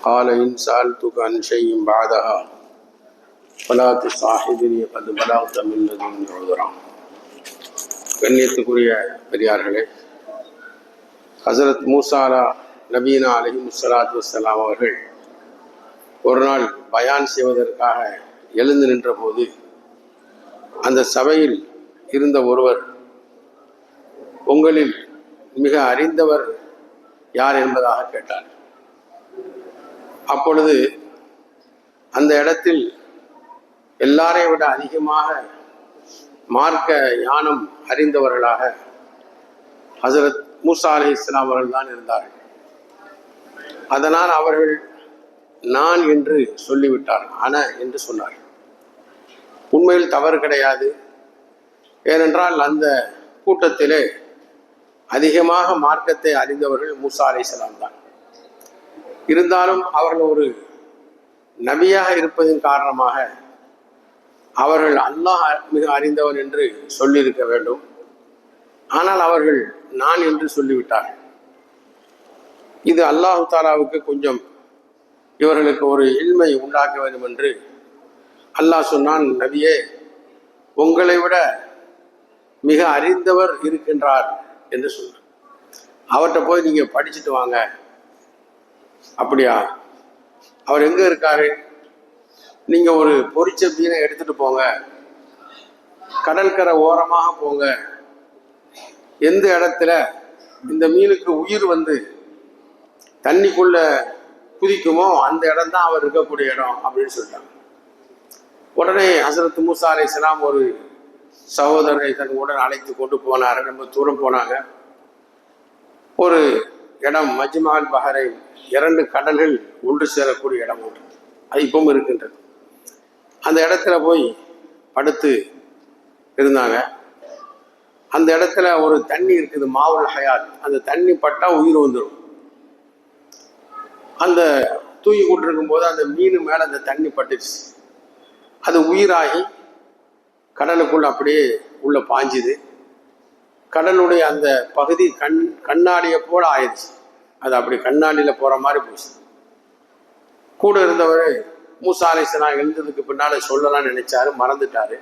قال إن سألتك عن شيء بعدها فلا تصاحبني قد بلغت من لدني عذرا. கண்ணியத்துக்குரிய பெரியார்களே, ஹஸரத் மூசா நபீனா அலைஹிஸ்ஸலாத்து வஸ்ஸலாம் அவர்கள் ஒரு நாள் பயான் செய்வதற்காக எழுந்து நின்ற போது அந்த சபையில் இருந்த ஒருவர், உங்களில் மிக அறிந்தவர் யார் என்பதாக கேட்டார். அப்பொழுது அந்த இடத்தில் எல்லாரை விட அதிகமாக மார்க்க ஞானம் அறிந்தவர்களாக ஹஸரத் மூசா அலைஹிஸ்ஸலாம் அவர்கள் தான் இருந்தார்கள். அதனால் அவர்கள் நான் என்று சொல்லிவிட்டார், அன என்று சொன்னார். உண்மையில் தவறு கிடையாது. ஏனென்றால் அந்த கூட்டத்திலே அதிகமாக மார்க்கத்தை அறிந்தவர்கள் மூசா அலைஹிஸ்ஸலாம் தான். இருந்தாலும் அவர்கள் ஒரு நபியாக இருப்பதன் காரணமாக அவர்கள் அல்லாஹ் மிக அறிந்தவன் என்று சொல்லியிருக்க வேண்டும். ஆனால் அவர்கள் நான் என்று சொல்லிவிட்டார்கள். இது அல்லாஹு தாலாவுக்கு கொஞ்சம் இவர்களுக்கு ஒரு இல்மை உண்டாக்க வேண்டும் என்று அல்லாஹ் சொன்னான், நபியே, உங்களை விட மிக அறிந்தவர் இருக்கின்றார் என்று சொன்னார். அவர்கிட்ட போய் நீங்க படிச்சுட்டு வாங்க. அப்படியா? அவர் எங்க இருக்காரு? நீங்க ஒரு பொரிச்ச மீனை எடுத்துட்டு போங்க, கடற்கரை ஓரமாக போங்க. எந்த இடத்துல இந்த மீனுக்கு உயிர் வந்து தண்ணிக்குள்ள குதிக்குமோ அந்த இடம் தான் அவர் இருக்கக்கூடிய இடம் அப்படின்னு சொல்லிட்டாங்க. உடனே ஹஸரத் மூசா அலைஹிஸ்ஸலாம் ஒரு சகோதரரை தன் உடன் அழைத்து கொண்டு போனார். ரொம்ப தூரம் போனாங்க. ஒரு இடம் மஜ்மால் பஹரை, 2 கடல்கள் ஒன்று சேரக்கூடிய இடம் ஒன்று, அது இப்பவும் இருக்கின்றது. அந்த இடத்துல போய் படுத்து இருந்தாங்க. அந்த இடத்துல ஒரு தண்ணி இருக்குது, மாவுல் ஹயாத். அந்த தண்ணி பட்டா உயிர் வந்துடும். அந்த தூக்கி கொண்டிருக்கும் போது அந்த மீன் மேல அந்த தண்ணி பட்டுச்சு. அது உயிராகி கடலுக்குள்ள அப்படியே உள்ள பாஞ்சுது. கடலுடைய அந்த பகுதி கண்ணாடியை போல ஆயிடுச்சு. அது அப்படி கண்ணாடியில போற மாதிரி போச்சு. கூட இருந்தவர் மூசா அலைஹிஸ்ஸலாம் எழுந்ததுக்கு பின்னால சொல்லலாம் நினைச்சாரு, மறந்துட்டாரு.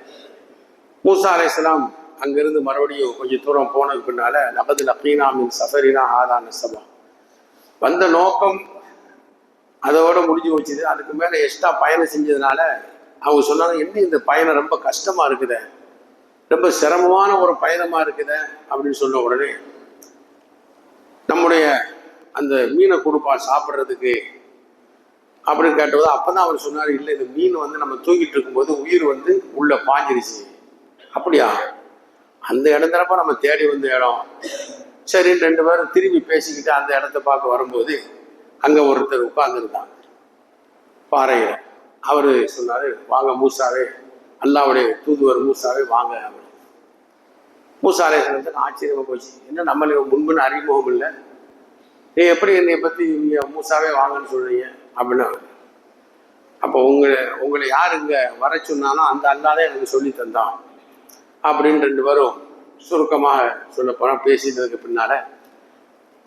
மூசா அலைஹிஸ்ஸலாம் அங்கிருந்து மறுபடியும் கொஞ்சம் தூரம் போனதுக்கு பின்னால லகத் லகீனா மின் ஸஃபரினா ஹாதா நஸபா, வந்த நோக்கம் அதோட முடிஞ்சு வச்சுது. அதுக்கு மேல எக்ஸ்ட்ரா பயணம் செஞ்சதுனால அவங்க சொன்னாங்க, என்ன இந்த பயணம் ரொம்ப கஷ்டமா இருக்குதே, ரொம்ப சிரமமான ஒரு பயணமா இருக்குதே அப்படின்னு சொன்ன உடனே நம்முடைய அந்த மீனை கொடுப்பா சாப்பிட்றதுக்கு அப்படின்னு கேட்டபோது அப்பதான் அவர் சொன்னார், இல்லை இந்த மீன் வந்து நம்ம தூக்கிட்டு இருக்கும்போது உயிர் வந்து உள்ள பாஞ்சிருச்சு. அப்படியா? அந்த இடத்துலப்ப நம்ம தேடி வந்த இடம். சரின்னு 2 பேரும் திரும்பி பேசிக்கிட்டு அந்த இடத்த பார்க்க வரும்போது அங்க ஒருத்தர் உட்கார்ந்துருந்தாங்க பாறையில. அவரு சொன்னாரு, வாங்க மூசாவே, அல்லாஹ்வுடைய தூதுவர் மூசாவே வாங்க. மூசா அலைஹிஸ்ஸலாம் ஆச்சரியமா போச்சு. என்ன நம்மளுக்கு முன்புன்னு அறிமுகம் இல்லை, நீ எப்படி என்னை பத்தி மூசாவே வாங்கன்னு சொல்றீங்க அப்படின்னா, அப்போ உங்களை யார் இங்க வர சொன்னாலும் அந்த அல்லாஹ் எனக்கு சொல்லி தந்தான் அப்படின்னு 2 பேரும் சுருக்கமாக சொல்ல போனா பேசினதுக்கு பின்னால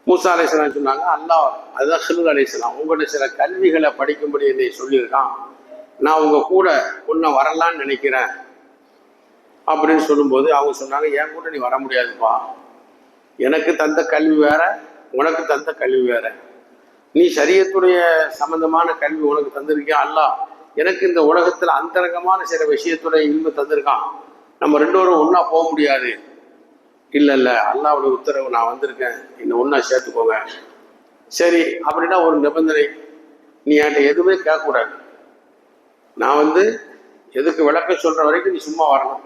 மூசா அலைஹிஸ்ஸலாம் சொன்னாங்க, அல்லாஹ் அதுதான் ஹில்ர் அலைஹிஸ்ஸலாம் உங்கள்கிட்ட சில கல்விகளை படிக்கும்படி என்னை சொல்லியிருக்கான், நான் உங்க கூட உன்னை வரலான்னு நினைக்கிறேன் அப்படின்னு சொல்லும்போது அவங்க சொன்னாங்க, என் கூட நீ வர முடியாதுப்பா, எனக்கு தந்த கல்வி வேற, உனக்கு தந்த கல்வி வேற. நீ ஷரியத்துடைய சம்பந்தமான கல்வி உனக்கு தந்திருக்கியா, அல்லாஹ் எனக்கு இந்த உலகத்துல அந்தரங்கமான சில விஷயத்துடைய இல்மு தந்திருக்கான், நம்ம 2 பேரும் ஒன்னா போக முடியாது. இல்ல அல்லாஹ்வுடைய உத்தரவு, நான் வந்திருக்கேன், என்னை ஒன்னா சேர்த்துக்கோங்க. சரி அப்படின்னா ஒரு நிபந்தனை, நீ என்கிட்ட எதுவுமே கேட்கக்கூடாது, நான் வந்து எதுக்கு விளக்கம் சொல்ற வரைக்கும் நீ சும்மா வரணும்.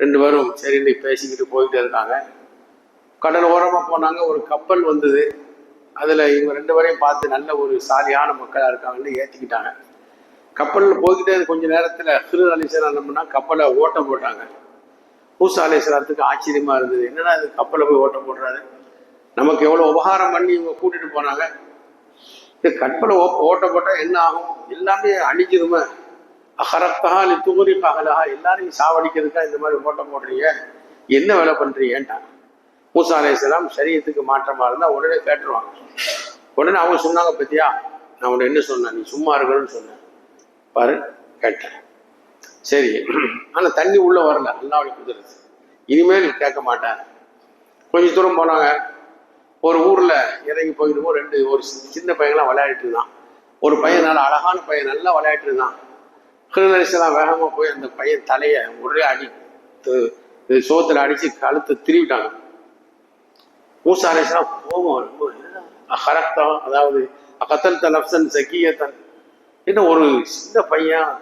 2 பேரும் சரின்னு பேசிக்கிட்டு போயிட்டே இருக்காங்க. கடல் ஓரமா போனாங்க. ஒரு கப்பல் வந்தது. அதுல இவங்க 2 பேரையும் பார்த்து நல்ல ஒரு சாலியான மக்களா இருக்காங்கன்னு ஏத்திக்கிட்டாங்க. கப்பல்ல போய்கிட்டே கொஞ்ச நேரத்துல ஹில்ர் அலைஹிஸ்ஸலாம் என்ன பண்ணா, கப்பலை ஓட்டம் போட்டாங்க. மூசா அலைஹிஸ்ஸலாத்துக்கு ஆச்சரியமா இருந்தது, என்னடா இது கப்பலை போய் ஓட்டம் போடுறாரு, நமக்கு எவ்வளவு உபகாரம் பண்ணி இவங்க கூட்டிட்டு போனாங்க, இது கப்பலை ஓட்டம் போட்டா என்ன ஆகும், எல்லாமே அழிஞ்சிருமே, அஹரத்தஹா லிதுக்ரிகஹா, எல்லாரையும் சாவடிக்கிறதுக்கா இந்த மாதிரி ஓட்டம் போடுறீங்க, என்ன வேலை பண்றீங்கன்ட்டாங்க. மூசா அலைஹிஸ்ஸலாம் ஷரியத்துக்கு மாற்றமா இருந்தா உடனே கேட்டுருவாங்க. உடனே அவங்க சொன்னாங்க, பத்தியா நான் உன்னை என்ன சொன்னேன், நீ சும்மா இருக்கணும்னு சொன்னேன் பாரு, கேட்டேன். சரி, ஆனால் தண்ணி உள்ளே வரல, அல்லாஹ்வுடைய குதிரத்து. இனிமேல் கேட்க மாட்டேன். கொஞ்சம் தூரம் போனாங்க. ஒரு ஊரில் இறங்கி போயிட்டு ஒரு சின்ன பையன்லாம் விளையாடிட்டு இருந்தான். ஒரு பையன் நல்ல அழகான பையன் நல்லா விளையாட்டு இருந்தான். ஹிருதரிசெல்லாம் வேகமாக போய் அந்த பையன் தலையை ஒரே அடி சோத்துல அடித்து கழுத்தை திருவிட்டாங்க. மூசா அலைஹிஸ்ஸலாம் கோபம், ஹரக்தம், அதாவது கத்தல்த நஃப்ஸன் ஸக்கிய்யத்தன், என்ன ஒரு சின்ன பையன்,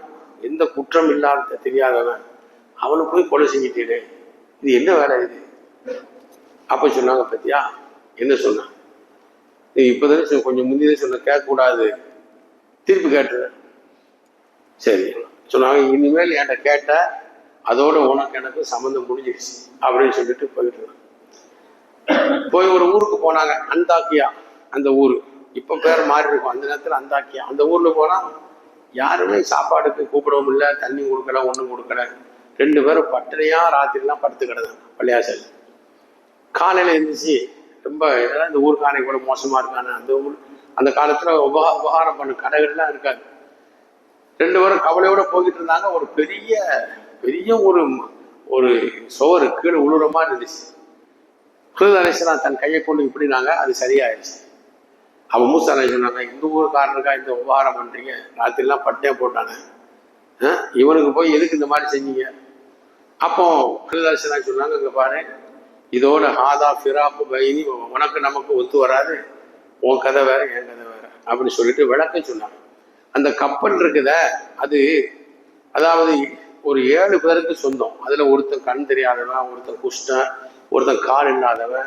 எந்த குற்றம் இல்லாத தெரியாதவன், அவனை போய் கொலை செஞ்சிட்டே, இது என்ன வேலை இது? அப்போ சொன்னாங்க, பத்தியா என்ன சொன்னான், நீ இப்போதான் கொஞ்சம் முந்திதான் சொன்ன, கேட்கக்கூடாது, திருப்பி கேட்டு. சரி சொன்னாங்க, இனிமேல் என்கிட்ட கேட்ட அதோட உனக்கு எனக்கு சம்மந்தம் முடிஞ்சிடுச்சு அப்படின்னு சொல்லிட்டு போயிட்டு போய் ஒரு ஊருக்கு போனாங்க, அந்தாக்கியா. அந்த ஊர் இப்போ பேர் மாறி இருக்கும், அந்த நேரத்தில் அந்தாக்கியா. அந்த ஊரில் போனால் யாருமே சாப்பாடுக்கு கூப்பிடவும் இல்லை, தண்ணி கொடுக்கல, ஒன்றும் கொடுக்கல. 2 பேரும் பட்டினியாக ராத்திரிலாம் படுத்து கிடந்தாங்க பள்ளியாசல். காலையில் இருந்துச்சு, ரொம்ப இதெல்லாம் இந்த ஊருக்கானை கூட மோசமாக இருக்கானே. அந்த ஊர் அந்த காலத்தில் உபகாரம் பண்ண கடைகள்லாம் இருக்காது. 2 பேரும் கவலையோடு போய்கிட்டு இருந்தாங்க. ஒரு பெரிய பெரிய ஒரு சோறு கீழே உழுற மாதிரி இருந்துச்சு. ஹிருதர் அலைஹிஸ்ஸலாம் தன் கையை கொண்டு இப்படினாங்க, அது சரியாயிடுச்சு. அவன் மூசா அலைஹிஸ்ஸலாம் சொன்னாங்க, இந்த ஊருக்காரனுக்கா இந்த உபகாரம் பண்ணுறீங்க, ராத்திரிலாம் பட்டே போட்டாங்க, இவனுக்கு போய் எதுக்கு இந்த மாதிரி செஞ்சீங்க? அப்போ ஹிருதர் அலைஹிஸ்ஸலாம் சொன்னாங்க, இங்கே பாரு, இதோட ஹாதா ஃபிராப்பு பைனி, உனக்கு நமக்கு ஒத்து வராது, உன் கதை வேற என் கதை வேற அப்படின்னு சொல்லிட்டு விளக்க சொன்னாங்க. அந்த கப்பல் இருக்குத, அது அதாவது ஒரு 7 பேருக்கு சொந்தம். அதுல ஒருத்தன் கண் தெரியாதவன், ஒருத்தன் குஷ்டன், ஒருத்தன் கால் இல்லாதவன்,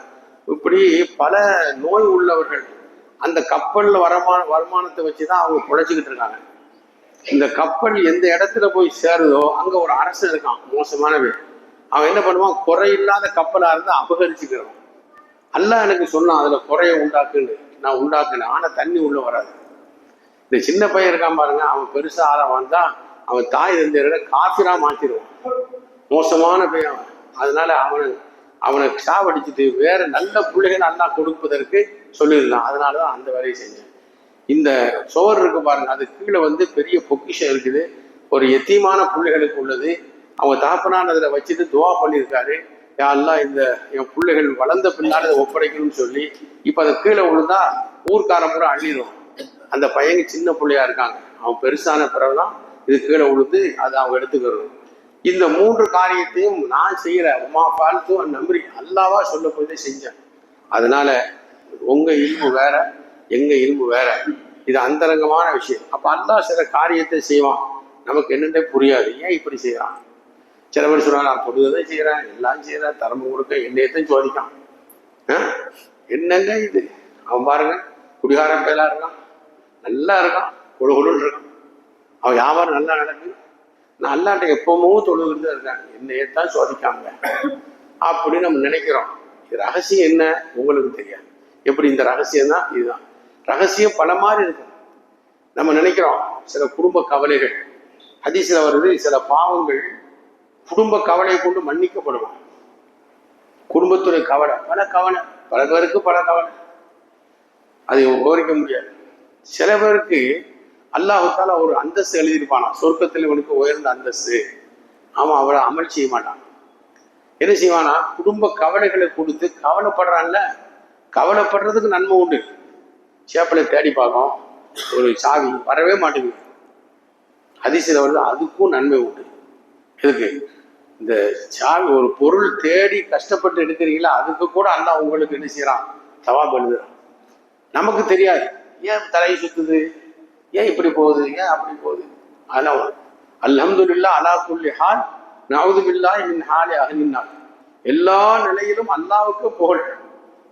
இப்படி பல நோய் உள்ளவர்கள் அந்த கப்பல்ல வருமானத்தை வச்சுதான் அவங்க பிழைச்சிக்கிட்டு இருக்காங்க. இந்த கப்பல் எந்த இடத்துல போய் சேருதோ அங்க ஒரு அரசன் இருக்கான், மோசமானவன். அவன் என்ன பண்ணுவான், குறையில்லாத கப்பலா இருந்து அபகரிச்சுக்கிறான். அல்லாஹ் எனக்கு சொன்னான், அதுல குறைய உண்டாக்குன்னு. நான் உண்டாக்குனேன், ஆனா தண்ணி உள்ள வராது. இந்த சின்ன பையன் இருக்கான் பாருங்க, அவன் பெருசா ஆள வந்தா அவன் தாய் தந்தையரை காஃபிரா மாத்திடுவான், மோசமான பையன். அதனால அவனை சாவடிச்சுட்டு வேற நல்ல பிள்ளைகள் நல்லா கொடுப்பதற்கு சொல்லியிருந்தான். அதனாலதான் அந்த வேலையை செஞ்சேன். இந்த சோறு இருக்கு பாருங்க, அது கீழே பெரிய பொக்கிஷம் இருக்குது, ஒரு எத்தீமான பிள்ளைகளுக்கு உள்ளது. அவங்க தகப்பனான் அதில் வச்சுட்டு துவா பண்ணியிருக்காரு, யா அல்லாஹ் இந்த என் பிள்ளைகள் வளர்ந்த பின்னாடி அதை ஒப்படைக்கணும்னு சொல்லி. இப்போ அது கீழே விழுந்தா ஊர்க்காரன் கூட அள்ளிடும். அந்த பையன் சின்ன பிள்ளையா இருக்காங்க, அவன் பெருசான பிறகுதான் இது கீழே விழுந்து அதை அவங்க எடுத்துக்கிறது. இந்த 3 காரியத்தையும் நான் செய்யறேன், உமா பால்த்து நம்பி அல்லாவா சொல்ல போய் செஞ்சேன். அதனால உங்க இல்மு வேற, எங்க இல்மு வேற, இது அந்தரங்கமான விஷயம். அப்ப அல்லாஹ் சில காரியத்தை செய்வான், நமக்கு என்னென்ன புரியாது, ஏன் இப்படி செய்யறான். சில பேர் சொல்றாங்க, நான் பொழுதுதான் செய்யறேன், எல்லாம் செய்யறேன், தரம்பு கொடுக்க என்னையத்தையும் சோதிக்கான். என்னங்க இது, அவன் பாருங்க குடிகாரம் பேலா இருக்கான், நல்லா இருக்கான், கொழுன்னு இருக்கான், அவன் வியாபாரம் நல்லா நடக்கு, நான் அல்லாட்ட எப்பவும் தொழுகிறது இருக்காங்க, என்னையத்தான் சோதிக்காம அப்படின்னு நம்ம நினைக்கிறோம். இது ரகசியம் என்ன உங்களுக்கு தெரியாது. எப்படி இந்த ரகசியம் தான் இதுதான். ரகசியம் பல மாதிரி இருக்கும். நம்ம நினைக்கிறோம் சில குடும்ப கவலைகள், ஹதீஸ்ல வருது, சில பாவங்கள் குடும்ப கவலையை கொண்டு மன்னிக்கப்படுவான். குடும்பத்துடைய கவலை, பல பேருக்கு பல கவலை, அதை விவரிக்க முடியாது. சில பேருக்கு அல்லாஹ்வுத்தாலா ஒரு அந்தஸ்து எழுதியிருப்பானா, சொர்க்கத்தில் இவனுக்கு உயர்ந்த அந்தஸ்து. அவன் அவளை அமல் செய்ய மாட்டான். என்ன செய்வானா, குடும்ப கவலைகளை கொடுத்து கவலைப்படுறான்ல, கவலைப்படுறதுக்கு நன்மை உண்டு. சேப்பலை தேடி பார்க்கும், ஒரு சாவி வரவே மாட்டேங்குது, ஹதீஸ்ல வருது, அதுக்கும் நன்மை உண்டு. எதுக்கு? இந்த சாவி, ஒரு பொருள் தேடி கஷ்டப்பட்டு எடுக்கிறீங்களா, அதுக்கு கூட அல்லாஹ் உங்களுக்கு என்ன செய்யறான், தவாப் எழுதுறான். நமக்கு தெரியாது, ஏன் தலையை சுத்துது, ஏன் இப்படி போகுது, ஏன் அப்படி போகுது. அதனால அல்ஹம்துலில்லாஹ் அலா குல்லி ஹால் நஊது பில்லாஹி மின் ஹாலி அஹ்லின் நார். எல்லா நிலையிலும் அல்லாஹ்வுக்கு புகழ்,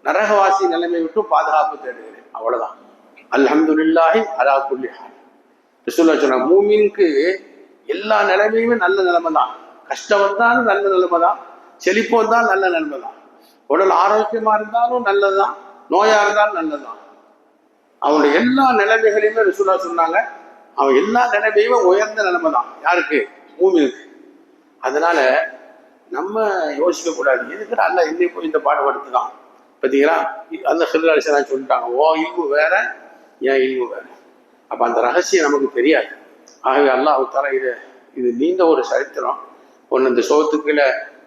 நரகவாசி நிலைமை விட்டு பாதுகாப்பு தேடுகிறேன், அவ்வளவுதான். அல்ஹம்துலில்லாஹி அலா குல்லி ஹால். ரசூலுல்லாஹ் சொன்னாங்க, மூமினுக்கு எல்லா நிலைமையுமே நல்ல நிலைமை தான். கஷ்டம் வந்தாலும் நல்ல நிலைமை தான், செழிப்பு வந்தாலும் நல்ல நிலைமை தான், உடல் ஆரோக்கியமா இருந்தாலும் நல்லதுதான், நோயா இருந்தாலும் நல்லதுதான். அவனுடைய எல்லா நிலைமைகளையுமே ரசூலுல்லாஹ் சொன்னாங்க, அவன் எல்லா நிலைமையுமே உயர்ந்த நிலைமை தான். யாருக்கு? மூமினுக்கு. அதனால நம்ம யோசிக்க கூடாது, எதுக்கு அல்ல என்னை போய் இந்த பாடுபடுத்துதான். பார்த்தீங்களா, அந்த ஹிருதர் அலைஹிஸ்ஸலாம் சொல்லிட்டாங்க, ஓ இல்மு வேற, ஏன் இல்மு வேற. அப்போ அந்த ரகசியம் நமக்கு தெரியாது. ஆகவே அல்லாஹ் தஆலா இது நீண்ட ஒரு சரித்திரம். ஒன்று இந்த சோகத்துக்குள்ள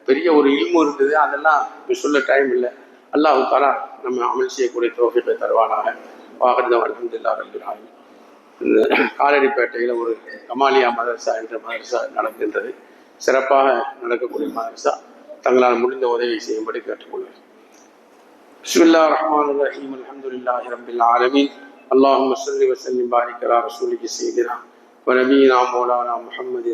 பெரிய ஒரு இல்மு இருக்குது, அதெல்லாம் இப்போ சொல்ல டைம் இல்லை. அல்லாஹ் தஆலா நம்ம அமல் செய்யக்கூடிய தௌஃபீகை தருவானாக. வாஹிதன் அல்ஹம்துலில்லாஹி ரப்பில் ஆலமீன். இந்த காலடிப்பேட்டையில் ஒரு கமாலியா மதரசா என்ற மதரசா நடக்கின்றது. சிறப்பாக நடக்கக்கூடிய மதரசா. தங்களால் முடிந்த உதவி செய்யும்படி கேட்டுக்கொள்வேன். பிஸ்மில்லாஹிர் ரஹ்மானிர் ரஹீம். அல்ஹம்துலில்லாஹி ரப்பில் ஆலமீன். அல்லாஹும்ம ஸல்லி வ ஸல்லிம் பாரிக் அலா ரசூலிகி ஸய்யிதினா வ நபியினா மௌலானா முஹம்மதின்